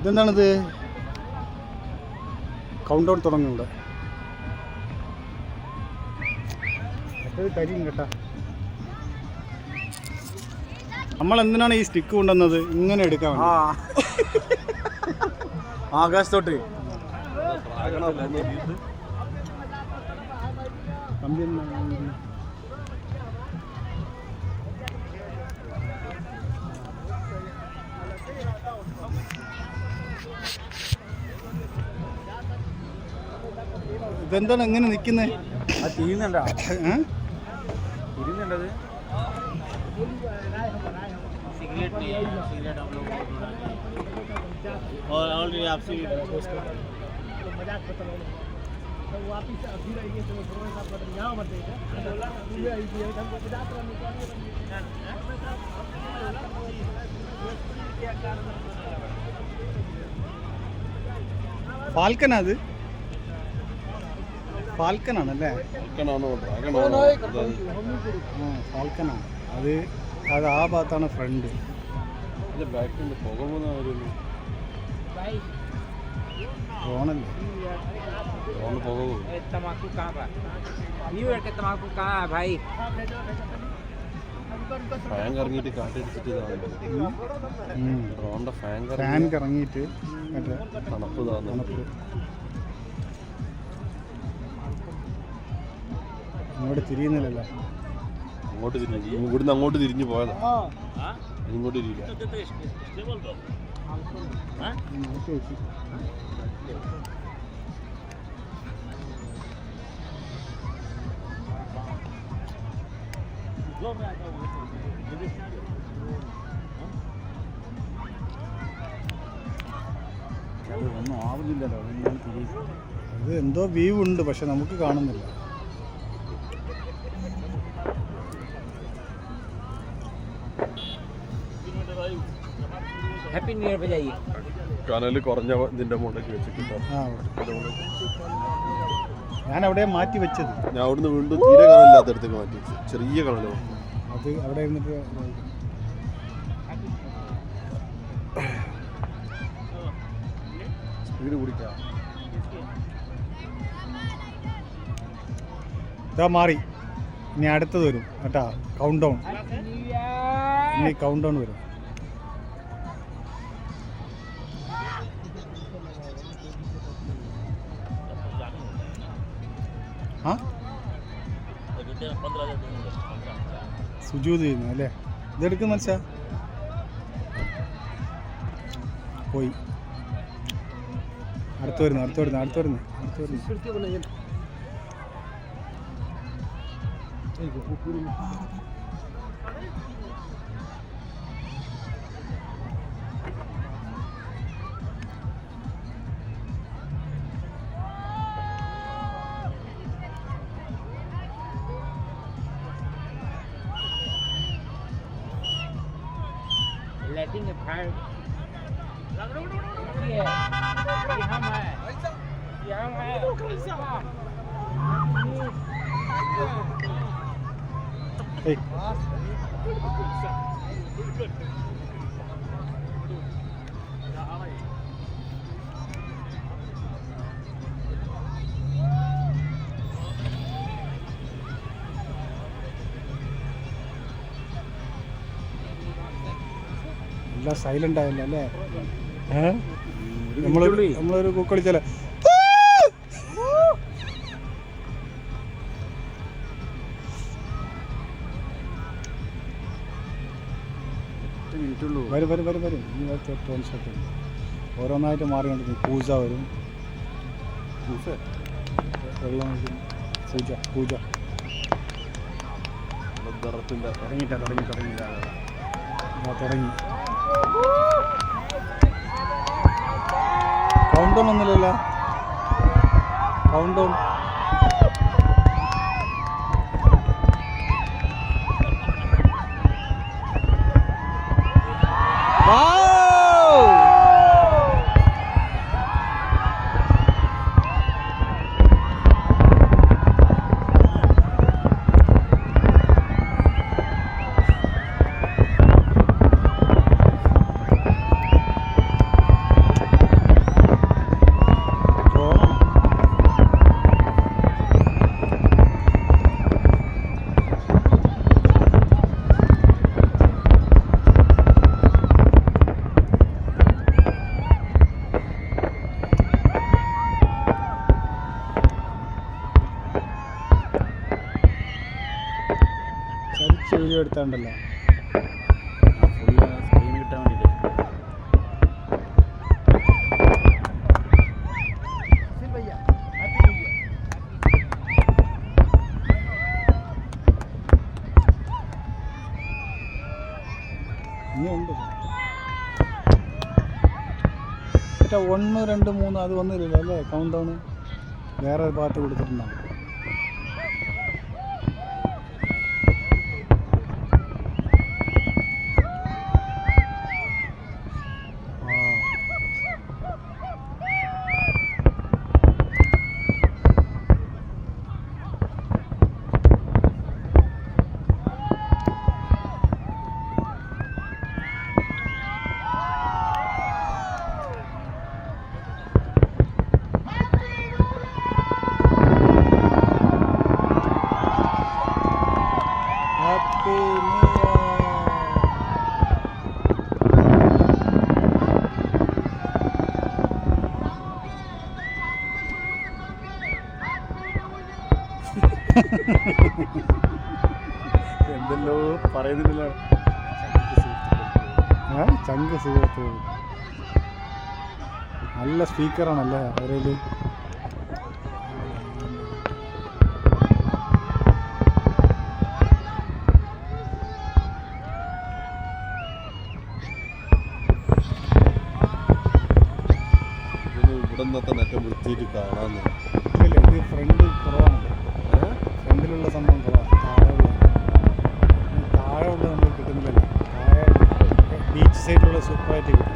ഇതെന്താണിത്? Count down തുടങ്ങും ഇവിടെ. മറ്റേത് കരിയും കേട്ടാ. നമ്മൾ എന്തിനാണ് ഈ സ്റ്റിക്ക് കൊണ്ടുവന്നത്? ഇങ്ങനെ എടുക്കാൻ ആകാശത്തോട്ട് ഇതെന്താണ് എങ്ങനെ നിൽക്കുന്നത്? തിരിയുന്നുണ്ടോ? തിരിയുന്നുണ്ടത്? सिगरेट नहीं है, सिगरेट हम लोग और ऑलरेडी आपसे भी पोस्ट कर मजाक खत्म हो तो वापस अभी रहिए तो थोड़ा सा पर यहां मत देना बोला मुझे आई थी हम को मजाक करने का ഫാൽക്കൻ അത് ഫാൽക്കനാണല്ലേ? ഫാൽക്കനാണ് അത്. അത് ആ ഭാഗത്താണ് ഫ്രണ്ട്. ഡ്രോണല്ലേ? ഫാൻ കറങ്ങിയിട്ട് തണുപ്പ്. ഇങ്ങോട്ട് തിരിയുന്നില്ലല്ലോ. അങ്ങോട്ട് തിരിഞ്ഞു, ഇവിടുന്ന് അങ്ങോട്ട് തിരിഞ്ഞു പോയതാ. ഇങ്ങോട്ട് തിരിയില്ല. ഒന്നും ആവുന്നില്ലല്ലോ. അത് എന്തോ വ്യൂ ഉണ്ട്, പക്ഷെ നമുക്ക് കാണുന്നില്ല. हैप्पी न्यू ईयर पे जाइए. കനല് കുറഞ്ഞ ഇതിന്റെ മുകളിലേക്ക് വെച്ചിട്ടുണ്ട്. ഞാൻ അവിടെ മാറ്റി വെച്ചത്. ഞാൻ അവിടുന്ന് വീണ്ടും തീരെ കനലില്ലാത്തടത്തേക്ക് മാറ്റി വെച്ചു. ചെറിയ കനലോ അത് അവിടെ ഇരുന്നിട്ട് സ്പീഡ് കുടിക്കാം. ഇതാ മാറി. ഇനി അടുത്തത് വരും കേട്ടാ. Count down. ഇനി കൗണ്ട് ഡൗൺ വരും. സുജൂദ് ചെയ്യുന്നു അല്ലേ? ഇതെടുക്കും മനസ്സാ. പോയി. അടുത്ത് വരുന്നു. लाइटिंग है फायर ये हम है എല്ലാം സൈലന്റ് ആയല്ലോ അല്ലേ? നമ്മളൊരു കൂക്കളിച്ചാലോ. വരും. ഓരോന്നായിട്ട് മാറിക്കൊണ്ടിരിക്കും. പൂജ വരും. വെള്ളം പൂജ തുടങ്ങി. കൗണ്ട് ഡൗൺ ഒന്നുമില്ലല്ലോ. കൗണ്ട് ഡൗൺ എടുത്താണ്ടല്ലോ. സ്ക്രീൻ കിട്ടാൻ വേണ്ടിയിട്ട് भैया हैप्पी न्यू ईयर ഇനി ഉണ്ട്. മറ്റേ 1, 2, 3 അത് വന്നില്ലല്ലോ അല്ലേ? കൗണ്ട് ഡൗൺ വേറെ ഭാഗത്ത് കൊടുത്തിട്ടുണ്ടാവും. Happy new year. എന്തെല്ലോ പറയുന്നില്ലല്ലോ. ചങ്ക് സുഹൃത്ത് നല്ല സ്പീക്കറാണല്ലേ അവരേല്. ഇവിടെ നിന്നത്തെ നെറ്റം വൃത്തിയിട്ട് കാണാന്ന്. ഇല്ല ഇത് ഫ്രണ്ട് കുറവാണ്. ഫ്രണ്ടിലുള്ള സംഭവം കുറവാണ്. താഴെയുള്ള നമുക്ക് കിട്ടുന്നില്ലല്ലോ. താഴെ ബീച്ച് സൈഡിലുള്ള സൂപ്പറായിട്ട് കിട്ടും.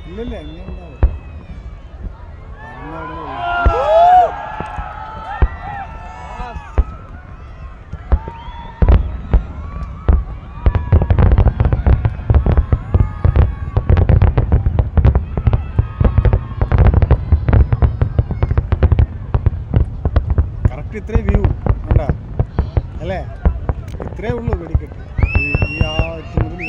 ഇല്ലല്ല എങ്ങനെ ഉണ്ടാവും. കറക്റ്റ് ഇത്രേ വ്യൂ ഉണ്ടാ അല്ലേ? ഇത്രേ ഉള്ളൂ വെടിക്കെട്ട്. ഈ ആ മുതൽ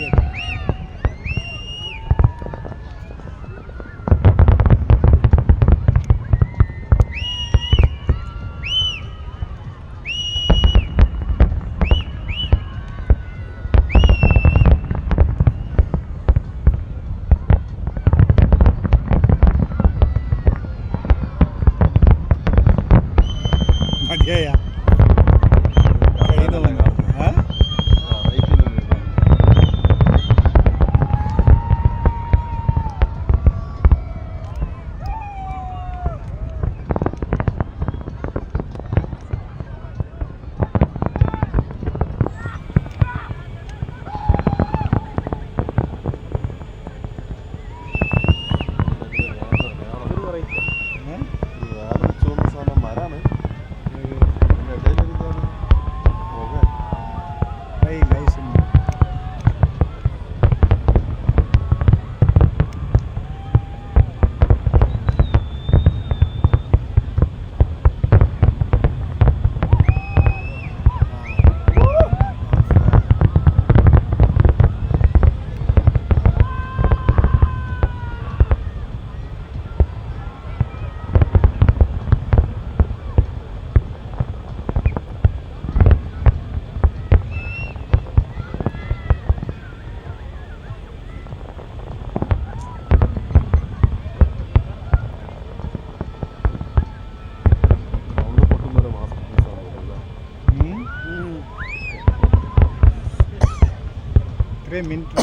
ഇത്രയും മിനിറ്റ്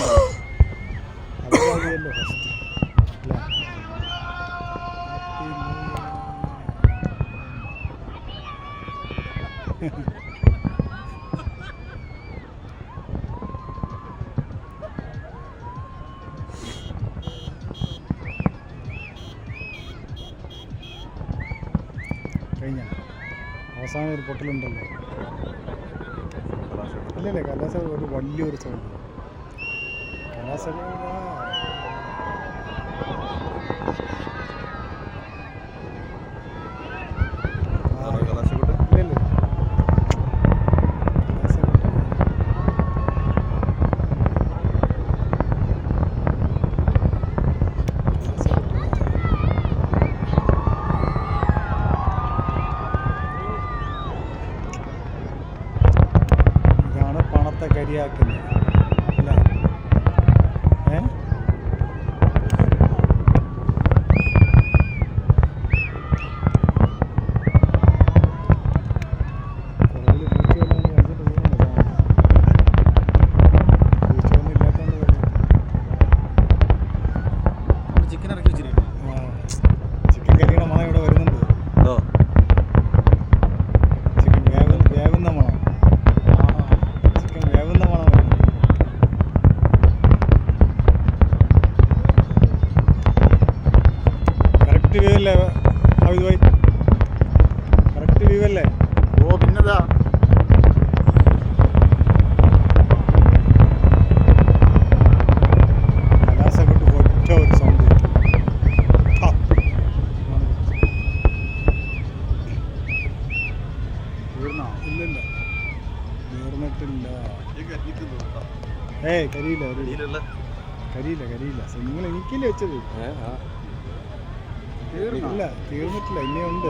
അതൊക്കെ മതിയല്ലോ ഫസ്റ്റ് അല്ലേ? കഴിഞ്ഞ അവസാനം ഒരു പൊട്ടലുണ്ടല്ലോ. ഇല്ലല്ലേ കലാസ ഒരു വലിയൊരു സൗണ്ട് കലാസ ഇല്ലല്ലേ ഇതാണ് പണത്തെ കരിയാക്കുന്നത് അല്ല ഏ ചിക്കൻ ഇറക്കി വെച്ചിരിക്കും. ചിക്കൻ കരിയുടെ മണം ഇവിടെ വരുന്നുണ്ട്. ചിക്കൻ വേവുന്ന മണം. ചിക്കൻ വേവുന്ന മണം വരുന്നുണ്ട്. കറക്റ്റ് വ്യൂ അല്ലേ ആവിദ് ഭായ്? കറക്റ്റ് വ്യൂ അല്ലേ? ഓ പിന്നെതാ കലാസ കൊണ്ട് ഒറ്റ ഒരു സൗണ്ട് തീർന്നോ? ഇല്ലല്ല തീർന്നിട്ടില്ല. ഏയ് കരിയില്ല കരിയില്ല നിങ്ങൾ എനിക്കല്ലേ വെച്ചത്? തീർന്നോ? ഇല്ല തീർന്നിട്ടില്ല ഇനിയുണ്ട്.